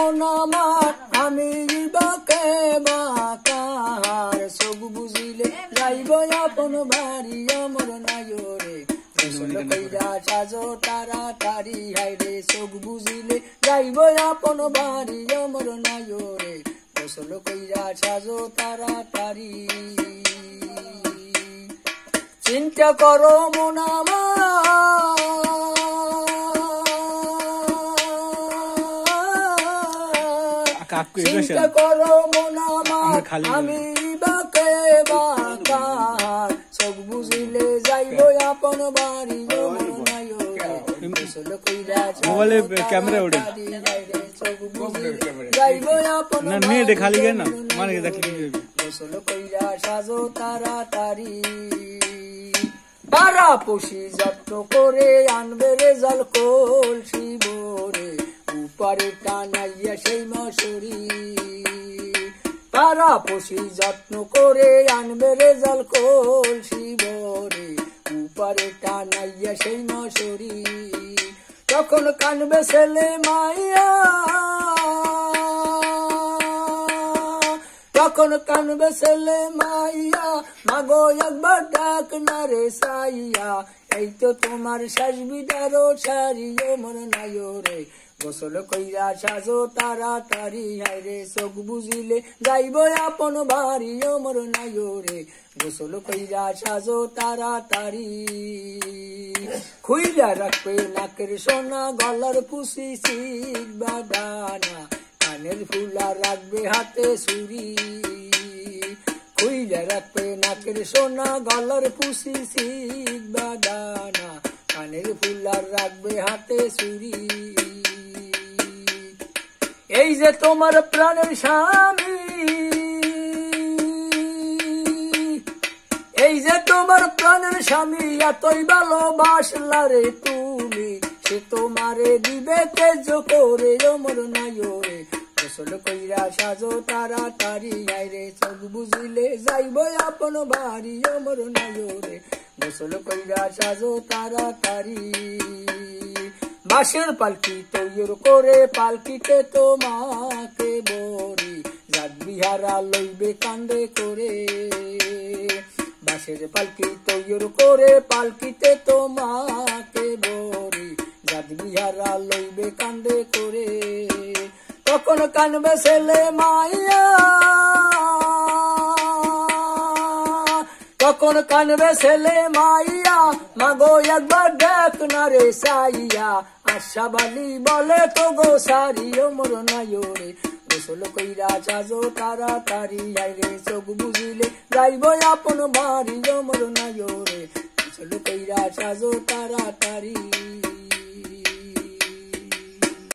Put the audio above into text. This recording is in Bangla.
মন আমার আমি বাকে বাকার চোখ বুঝিলে যাইব আপন বাড়ি অমর নায়রে গোসল কইরা সাজো তাড়াতাড়ি হাইরে চোখ বুঝিলে যাইব আপন বাড়ি অমর নায়রে গোসল কইরা সাজো তাড়াতাড়ি চিন্তা করো মন চিন্তা করো মন আমার আমি বাকে বাকার চোখ বুঝিলে যাইব আপন বাড়ি গোসল কইরা যাইব আপন গোসল কইরা সাজো তাড়াতাড়ি পাড়া পশি যত্ন করে আনবে রেজাল কলসি ভরে উপারে টানাইয়া সেই মশুরি পাড়া পশি যত্ন করে আনবে রেজাল কলসি ভরে উপারে টানাইয়া সেই মশুরি তখন কানবে ছেলে মাইয়া তখন কানবে ছেলে মাইয়া মাগো একবার ডাক না রে সাইয়া এই তো তোমার শেষ বিদারো সারিও মন নায়রে গোসল কইরা সাজো তাড়াতাড়ি হাইরে চোখ বুঝিলে যাইব আপন বাড়ি অমর নায়রে গোসল কইরা সাজো তাড়াতাড়ি খুইলা রাখবে নাকের সোনা গলার পুষি শিখ বাদানা কানের ফুলা রাখবে হাতে ছুরি খুইলা রাখবে নাকের সোনা গলার পুষি শিখ বাদানা কানের ফুলা রাখবে হাতে ছুরি এই যে তোমার প্রাণের স্বামী এই যে তোমার প্রাণের স্বামী এতই ভালোবাসলা রে তুমি সে তোমারে দিবে তেজ করে অমর নায়রে গোসল কইরা সাজো তাড়াতাড়ি আইরে চোখ বুঝিলে যাইব আপন বাড়ি অমর নায়রে গোসল কইরা সাজো তাড়াতাড়ি বাঁশের পালকি তৈরি করে পালকিতে তোমাকে বরি জাত বিহারা লইবে কান্দে করে বাঁশের পালকি তৈরি করে পালকিতে তোমাকে বরি জাত বিহারা লইবে কান্দে করে তখন কানবে ছেলে মাইয়া তখন কানবে ছেলে মাইয়া মাগো একবার দেখ না রে সাইয়া আশাবালি বলে তো গো সারিও মর নায়রে গোসল কইরা সাজো তাড়াতাড়ি আইরে চোখ বুঝিলে যাইব আপন বাড়ি অমর নায়রে গোসল কইরা সাজো তাড়াতাড়ি।